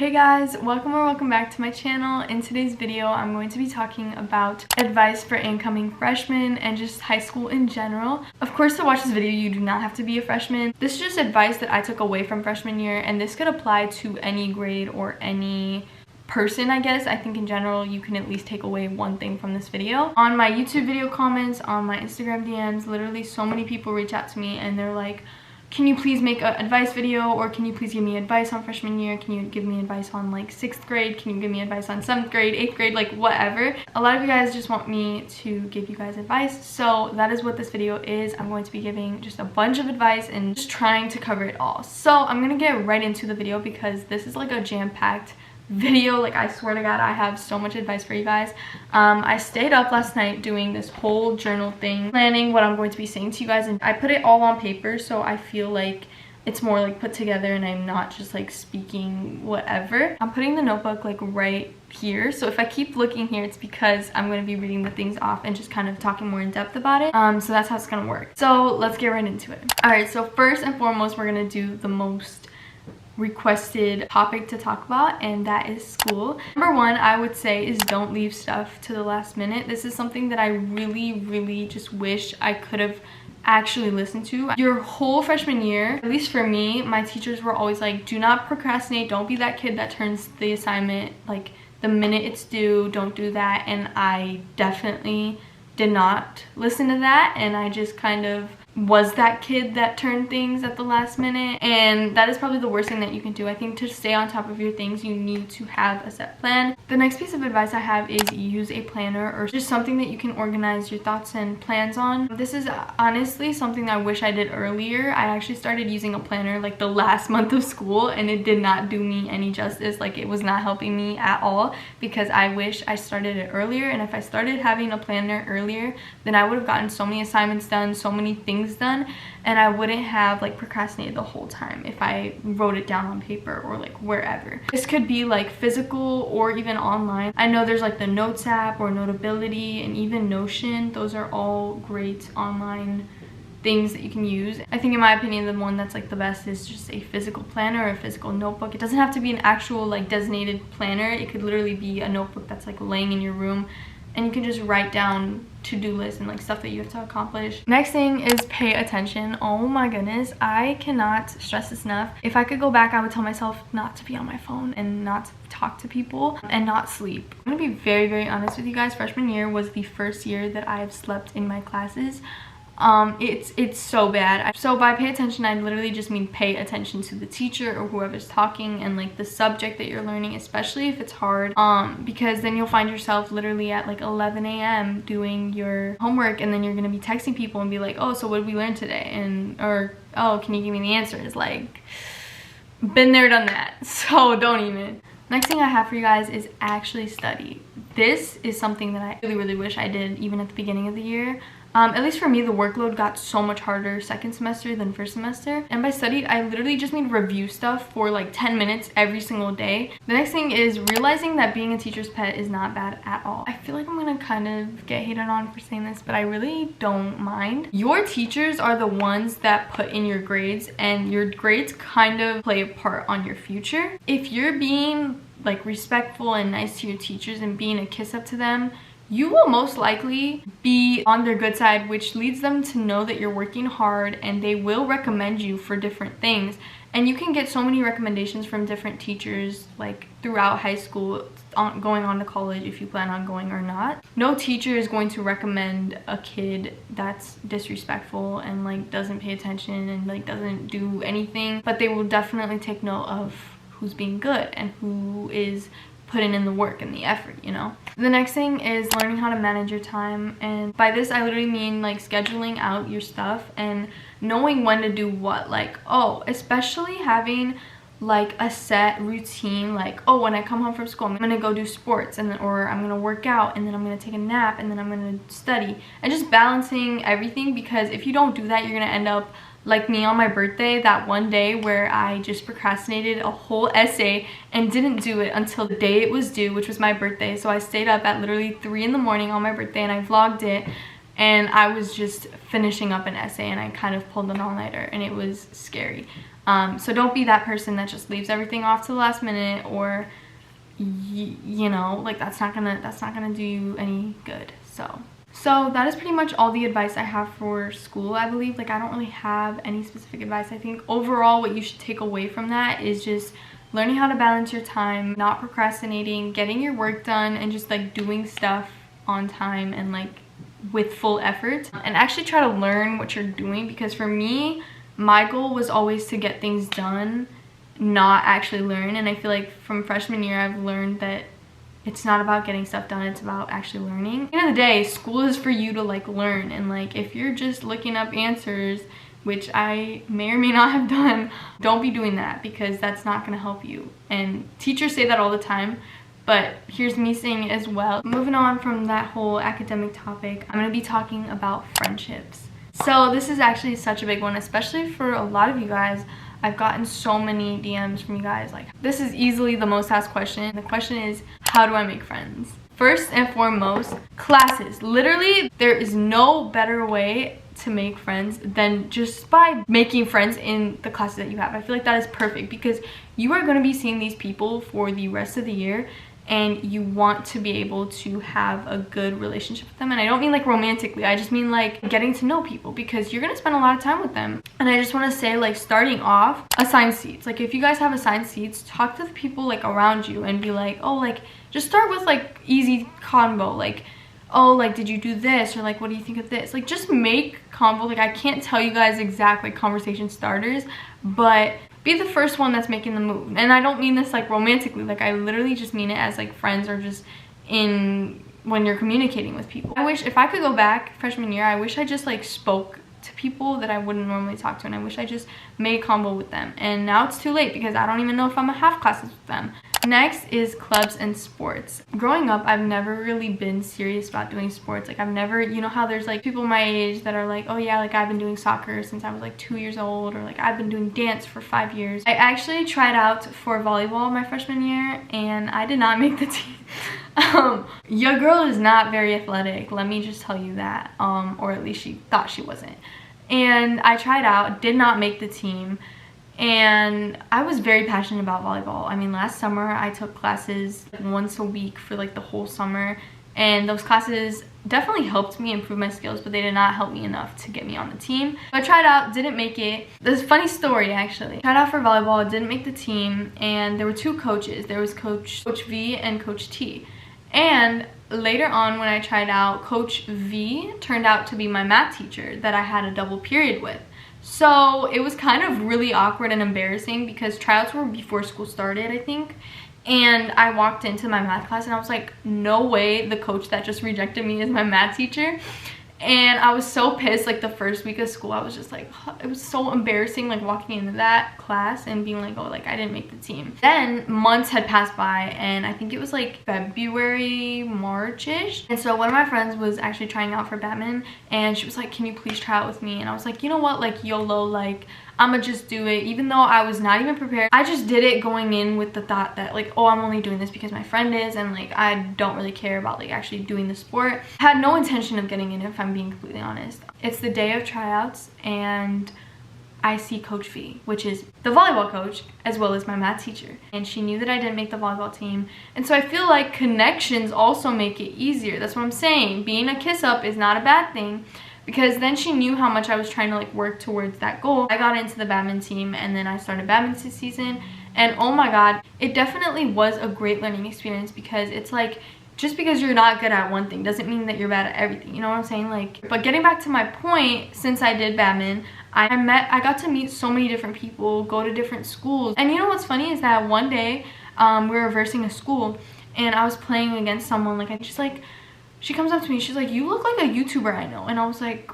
Hey guys, welcome back to my channel. In today's video, I'm going to be talking about advice for incoming freshmen and just high school in general. Of course, to watch this video, you do not have to be a freshman. This is just advice that I took away from freshman year, and this could apply to any grade or any person, I guess. I think in general, you can at least take away one thing from this video. On my YouTube video comments, on my Instagram DMs, literally so many people reach out to me and they're like, can you please make an advice video, or can you please give me advice on freshman year? Can you give me advice on like 6th grade? Can you give me advice on 7th grade, 8th grade, like whatever? A lot of you guys just want me to give you guys advice, so that is what this video is. I'm going to be giving just a bunch of advice and just trying to cover it all. So I'm gonna get right into the video because this is like a jam-packed video. Like, I swear to God, I have so much advice for you guys. I stayed up last night doing this whole journal thing, planning what I'm going to be saying to you guys, and I put it all on paper so I feel like it's more like put together and I'm not just like speaking whatever. I'm putting the notebook like right here, so if I keep looking here, it's because I'm going to be reading the things off and just kind of talking more in depth about it. So that's how it's gonna work. So let's get right into it. All right, so first and foremost, we're gonna do the most requested topic to talk about, and that is school. Number one, I would say, is don't leave stuff to the last minute. This is something that I really just wish I could have actually listened to. Your whole freshman year, at least for me, my teachers were always like, do not procrastinate, don't be that kid that turns the assignment like the minute it's due, don't do that. And I definitely did not listen to that, and I just kind of was that kid that turned things at the last minute, and that is probably the worst thing that you can do. I think to stay on top of your things, you need to have a set plan. The next piece of advice I have is use a planner, or just something that you can organize your thoughts and plans on. This is honestly something I wish I did earlier. I actually started using a planner like the last month of school, and it did not do me any justice. Like, it was not helping me at all, because I wish I started it earlier. And if I started having a planner earlier, then I would have gotten so many assignments done, so many things done, and I wouldn't have like procrastinated the whole time if I wrote it down on paper or like wherever. This could be like physical or even online. I know there's like the Notes app or Notability and even Notion. Those are all great online things that you can use. I think in my opinion, the one that's like the best is just a physical planner or a physical notebook. It doesn't have to be an actual like designated planner. It could literally be a notebook that's like laying in your room, and you can just write down to-do lists and like stuff that you have to accomplish. Next thing is pay attention. Oh my goodness, I cannot stress this enough. If I could go back, I would tell myself not to be on my phone and not to talk to people and not sleep. I'm gonna be very honest with you guys. Freshman year was the first year that I've slept in my classes. It's so bad. So by pay attention, I literally just mean pay attention to the teacher or whoever's talking and like the subject that you're learning, especially if it's hard, because then you'll find yourself literally at like 11 a.m. doing your homework, and then you're gonna be texting people and be like, oh, so what did we learn today? And or, oh, can you give me the answers? Like, been there, done that. So don't even. Next thing I have for you guys is actually study. This is something that I really wish I did even at the beginning of the year. At least for me, the workload got so much harder second semester than first semester. And by study, I literally just mean review stuff for like 10 minutes every single day. The next thing is realizing that being a teacher's pet is not bad at all. I feel like I'm gonna kind of get hated on for saying this, but I really don't mind. Your teachers are the ones that put in your grades, and your grades kind of play a part on your future. If you're being like respectful and nice to your teachers and being a kiss up to them, you will most likely be on their good side, which leads them to know that you're working hard, and they will recommend you for different things. And you can get so many recommendations from different teachers like throughout high school, going on to college if you plan on going or not. No teacher is going to recommend a kid that's disrespectful and like doesn't pay attention and like doesn't do anything, but they will definitely take note of who's being good and who is putting in the work and the effort, you know? The next thing is learning how to manage your time, and by this I literally mean like scheduling out your stuff and knowing when to do what. Like, oh, especially having like a set routine, like, oh, when I come home from school, I'm gonna go do sports, and then, or I'm gonna work out, and then I'm gonna take a nap, and then I'm gonna study, and just balancing everything. Because if you don't do that, you're gonna end up like me on my birthday, that one day where I just procrastinated a whole essay and didn't do it until the day it was due, which was my birthday. So I stayed up at literally 3 in the morning on my birthday, and I vlogged it, and I was just finishing up an essay, and I kind of pulled an all-nighter, and it was scary. So don't be that person that just leaves everything off to the last minute, or you know, like that's not gonna do you any good. So that is pretty much all the advice I have for school, I believe. Like, I don't really have any specific advice. I think overall what you should take away from that is just learning how to balance your time, not procrastinating, getting your work done, and just like doing stuff on time and like with full effort, and actually try to learn what you're doing. Because for me, my goal was always to get things done, not actually learn. And I feel like from freshman year I've learned that it's not about getting stuff done, it's about actually learning. At the end of the day, school is for you to like learn, and like if you're just looking up answers, which I may or may not have done, don't be doing that, because that's not going to help you. And teachers say that all the time, but here's me saying it as well. Moving on from that whole academic topic, I'm going to be talking about friendships. So this is actually such a big one, especially for a lot of you guys. I've gotten so many DMs from you guys. Like, this is easily the most asked question. The question is, how do I make friends? First and foremost, classes. Literally, there is no better way to make friends than just by making friends in the classes that you have. I feel like that is perfect, because you are going to be seeing these people for the rest of the year, and you want to be able to have a good relationship with them. And I don't mean like romantically, I just mean like getting to know people, because you're gonna spend a lot of time with them. And I just want to say, like, starting off, assign seats. Like, if you guys have assigned seats, talk to the people like around you and be like, oh, like, just start with like easy convo, like, oh, like, did you do this, or like, what do you think of this? Like, just make convo. Like, I can't tell you guys exact like conversation starters, but be the first one that's making the move. And I don't mean this like romantically, like I literally just mean it as like friends, or just in when you're communicating with people. I wish, if I could go back freshman year, I wish I just like spoke to people that I wouldn't normally talk to, and I wish I just made combo with them. And now it's too late, because I don't even know if I'm gonna have classes with them. Next is clubs and sports. Growing up, I've never really been serious about doing sports. Like, I've never, you know how there's like people my age that are like, oh yeah, like I've been doing soccer since I was like 2 years old, or like I've been doing dance for 5 years. I actually tried out for volleyball my freshman year, and I did not make the team. Your girl is not very athletic, let me just tell you that, or at least she thought she wasn't. And I tried out, did not make the team. And I was very passionate about volleyball. I mean, last summer I took classes once a week for like the whole summer, and those classes definitely helped me improve my skills, but they did not help me enough to get me on the team. So I tried out, didn't make it. There's a funny story actually. Tried out for volleyball, didn't make the team, and there were two coaches. There was Coach V and Coach T. And later on when I tried out, Coach V turned out to be my math teacher that I had a double period with. So it was kind of really awkward and embarrassing, because tryouts were before school started, I think. And I walked into my math class and I was like, no way, the coach that just rejected me is my math teacher. And I was so pissed. Like, the first week of school, I was just like, it was so embarrassing, like walking into that class and being like, oh, like I didn't make the team. Then months had passed by, and I think it was like February, March-ish. And so one of my friends was actually trying out for badminton, and she was like, can you please try out with me? And I was like, you know what, like YOLO, like I'ma just do it. Even though I was not even prepared, I just did it going in with the thought that like, oh, I'm only doing this because my friend is, and like I don't really care about like actually doing the sport. I had no intention of getting in, if I'm being completely honest. It's the day of tryouts, and I see Coach V, which is the volleyball coach as well as my math teacher, and she knew that I didn't make the volleyball team. And so I feel like connections also make it easier. That's what I'm saying. Being a kiss up is not a bad thing, because then she knew how much I was trying to like work towards that goal. I got into the badminton team, and then I started badminton season, and oh my god, it definitely was a great learning experience, because it's like, just because you're not good at one thing doesn't mean that you're bad at everything, you know what I'm saying? Like, but getting back to my point, since I did badminton, I got to meet so many different people, go to different schools. And you know what's funny is that one day we were versing a school, and I was playing against someone, like, and she's like, she comes up to me, she's like, you look like a YouTuber I know. And I was like,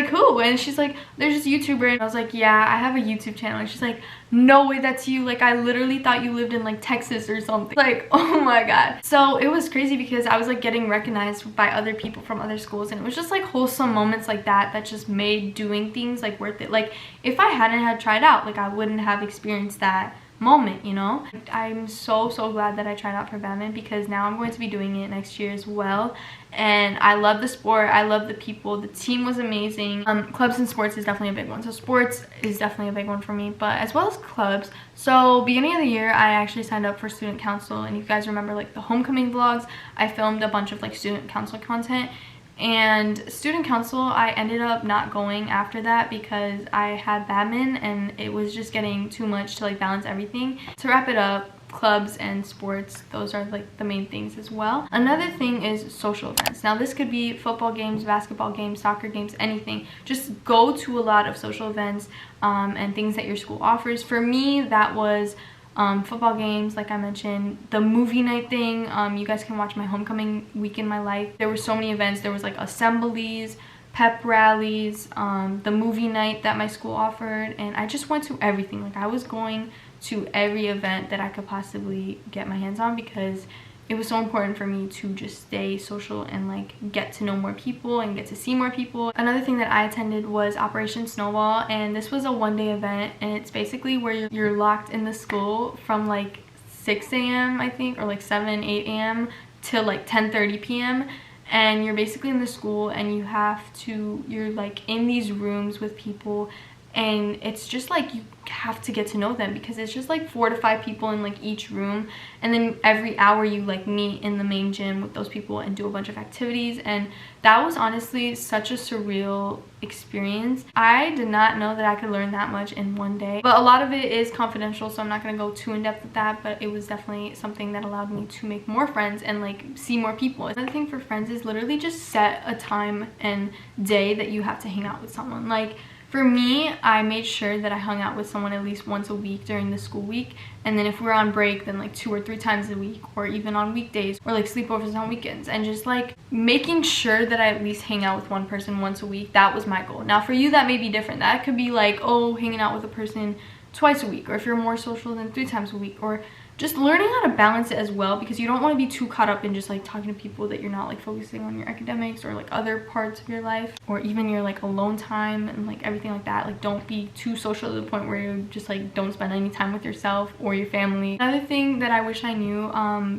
who? And she's like, there's this YouTuber. And I was like, yeah, I have a YouTube channel. And she's like, no way, that's you. Like, I literally thought you lived in like Texas or something. Like, oh my god. So it was crazy, because I was like getting recognized by other people from other schools, and it was just like wholesome moments like that that just made doing things like worth it. Like, if I hadn't had tried out, like I wouldn't have experienced that moment, you know? I'm so glad that I tried out for badminton, because now I'm going to be doing it next year as well. And I love the sport, I love the people, the team was amazing. Clubs and sports is definitely a big one. So sports is definitely a big one for me, but as well as clubs. So beginning of the year, I actually signed up for student council, and you guys remember like the homecoming vlogs, I filmed a bunch of like student council content. And student council, I ended up not going after that because I had badminton and it was just getting too much to like balance everything. To wrap it up, clubs and sports, those are like the main things as well. Another thing is social events. Now this could be football games, basketball games, soccer games, anything. Just go to a lot of social events and things that your school offers. For me, that was football games, like I mentioned, the movie night thing. You guys can watch my homecoming week in my life. There were so many events. There was like assemblies, pep rallies, the movie night that my school offered, and I just went to everything. Like I was going to every event that I could possibly get my hands on, because it was so important for me to just stay social and like get to know more people and get to see more people. Another thing that I attended was Operation Snowball, and this was a one-day event, and it's basically where you're locked in the school from like 6 a.m. I think, or like 7, 8 a.m. till like 10:30 p.m. and you're basically in the school and you're like in these rooms with people, and it's just like you have to get to know them, because it's just like 4 to 5 people in like each room, and then every hour you like meet in the main gym with those people and do a bunch of activities. And that was honestly such a surreal experience. I did not know that I could learn that much in one day, but a lot of it is confidential, so I'm not going to go too in depth with that, but it was definitely something that allowed me to make more friends and like see more people. Another thing for friends is literally just set a time and day that you have to hang out with someone. Like for me, I made sure that I hung out with someone at least once a week during the school week, and then if we're on break, then like 2 or 3 times a week, or even on weekdays, or like sleepovers on weekends, and just like making sure that I at least hang out with one person once a week. That was my goal. Now for you, that may be different. That could be like, oh, hanging out with a person twice a week, or if you're more social, then 3 times a week, or just learning how to balance it as well, because you don't want to be too caught up in just like talking to people that you're not like focusing on your academics or like other parts of your life, or even your like alone time and like everything like that. Like don't be too social to the point where you just like don't spend any time with yourself or your family. Another thing that I wish I knew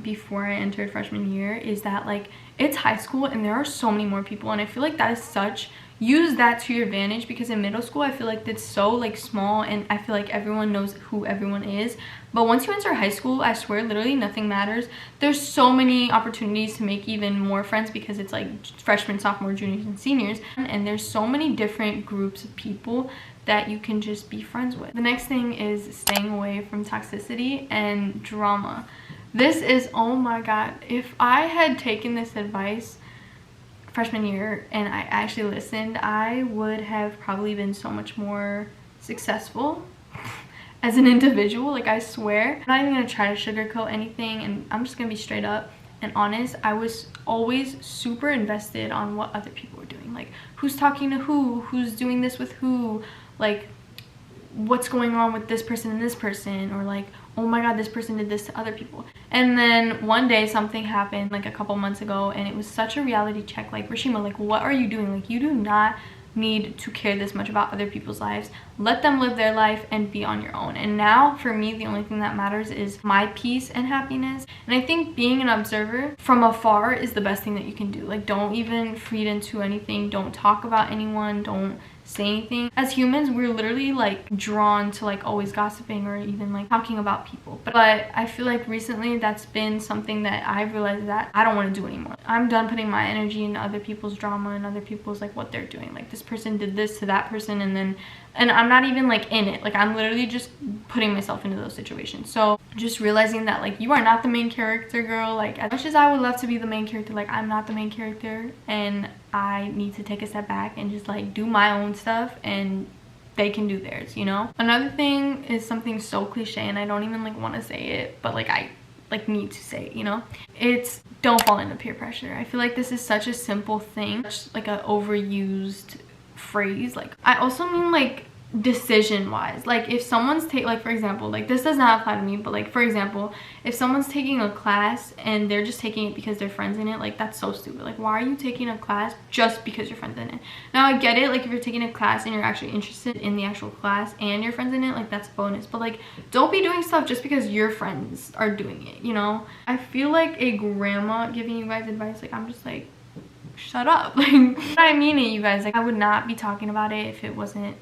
before I entered freshman year is that like it's high school and there are so many more people, and I feel like that is such, use that to your advantage, because in middle school I feel like it's so like small and I feel like everyone knows who everyone is. But once you enter high school, I swear literally nothing matters. There's so many opportunities to make even more friends, because it's like freshmen, sophomore, juniors, and seniors, and there's so many different groups of people that you can just be friends with. The next thing is staying away from toxicity and drama. This is, oh my god, if I had taken this advice freshman year and I actually listened, I would have probably been so much more successful as an individual. Like I swear, I'm not even gonna try to sugarcoat anything, and I'm just gonna be straight up and honest. I was always super invested on what other people were doing, like who's talking to who's doing this with who, like what's going on with this person and this person, or like, oh my god, this person did this to other people. And then one day something happened like a couple months ago, and it was such a reality check. Like, Rishima, like what are you doing? Like you do not need to care this much about other people's lives. Let them live their life and be on your own. And now for me, the only thing that matters is my peace and happiness. And I think being an observer from afar is the best thing that you can do. Like don't even feed into anything, don't talk about anyone, don't say anything. As humans, we're literally like drawn to like always gossiping or even like talking about people, but I feel like recently that's been something that I've realized that I don't want to do anymore. I'm done putting my energy into other people's drama and other people's like what they're doing. Like this person did this to that person, and I'm not even like in it. Like I'm literally just putting myself into those situations. So just realizing that like you are not the main character, girl. Like as much as I would love to be the main character, like I'm not the main character, and I need to take a step back and just like do my own stuff, and they can do theirs, you know? Another thing is something so cliche, and I don't even like want to say it, but like I like need to say it, you know? It's don't fall into peer pressure. I feel like this is such a simple thing, such like an overused phrase. Like I also mean like decision wise. Like if someone's like for example, like this does not apply to me, but like for example, if someone's taking a class and they're just taking it because their friends in it, like that's so stupid. Like why are you taking a class just because your friends in it? Now I get it, like if you're taking a class and you're actually interested in the actual class and your friends in it, like that's a bonus, but like don't be doing stuff just because your friends are doing it, you know? I feel like a grandma giving you guys advice. Like I'm just like, shut up. Like I mean it, you guys. Like I would not be talking about it if it wasn't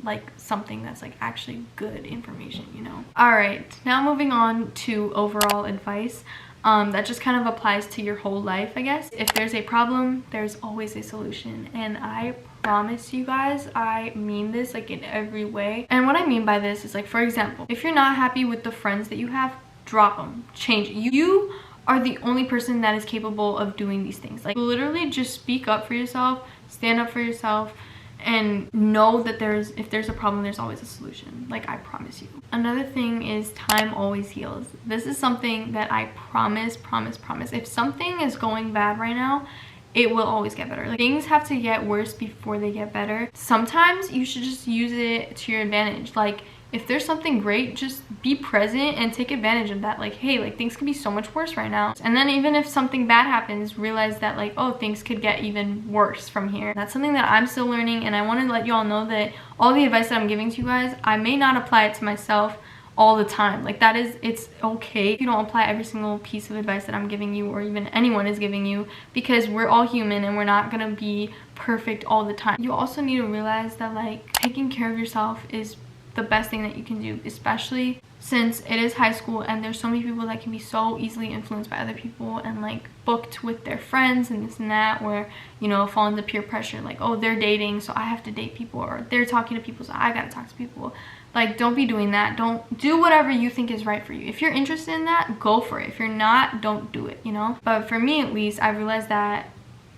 like something that's like actually good information, you know? All right, now moving on to overall advice that just kind of applies to your whole life, I guess. If there's a problem, there's always a solution, and I promise you guys, I mean this like in every way. And what I mean by this is like, for example, if you're not happy with the friends that you have, drop them, change it. You are the only person that is capable of doing these things. Like literally just speak up for yourself, stand up for yourself, and know that if there's a problem, there's always a solution. Like I promise you. Another thing is time always heals. This is something that I promise. If something is going bad right now, it will always get better. Like things have to get worse before they get better. Sometimes you should just use it to your advantage. Like if there's something great, just be present and take advantage of that. Like, hey, like things could be so much worse right now. And then even if something bad happens, realize that like, oh, things could get even worse from here. That's something that I'm still learning, and I want to let you all know that all the advice that I'm giving to you guys, I may not apply it to myself all the time. Like that is, it's okay if you don't apply every single piece of advice that I'm giving you or even anyone is giving you, because we're all human and we're not gonna be perfect all the time. You also need to realize that like taking care of yourself is the best thing that you can do, especially since it is high school and there's so many people that can be so easily influenced by other people and like booked with their friends and this and that, where, you know, fall into peer pressure, like, oh, they're dating so I have to date people, or they're talking to people so I gotta talk to people. Like don't be doing that. Don't do whatever you think is right for you. If you're interested in that, go for it. If you're not, don't do it, you know? But for me at least, I realized that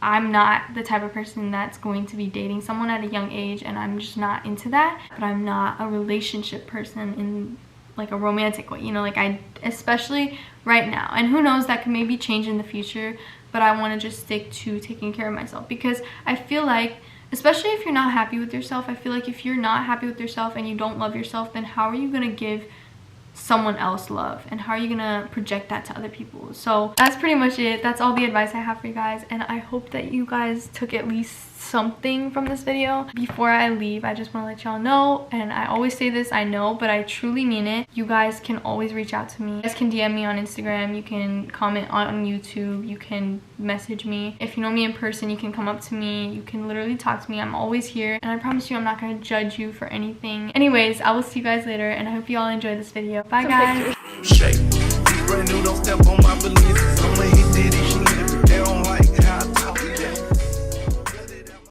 I'm not the type of person that's going to be dating someone at a young age, and I'm just not into that. But I'm not a relationship person in like a romantic way, you know, like I, especially right now, and who knows, that can maybe change in the future, but I want to just stick to taking care of myself, because I feel like, especially if you're not happy with yourself, I feel like if you're not happy with yourself and you don't love yourself, then how are you going to give someone else love, and how are you gonna project that to other people? So that's pretty much it. That's all the advice I have for you guys, and I hope that you guys took at least something from this video. Before I leave, I just want to let y'all know, and I always say this, I know, but I truly mean it, you guys can always reach out to me. You guys can DM me on Instagram, you can comment on YouTube, you can message me. If you know me in person, you can come up to me, you can literally talk to me. I'm always here, and I promise you I'm not going to judge you for anything. Anyways, I will see you guys later, and I hope you all enjoyed this video. Bye guys.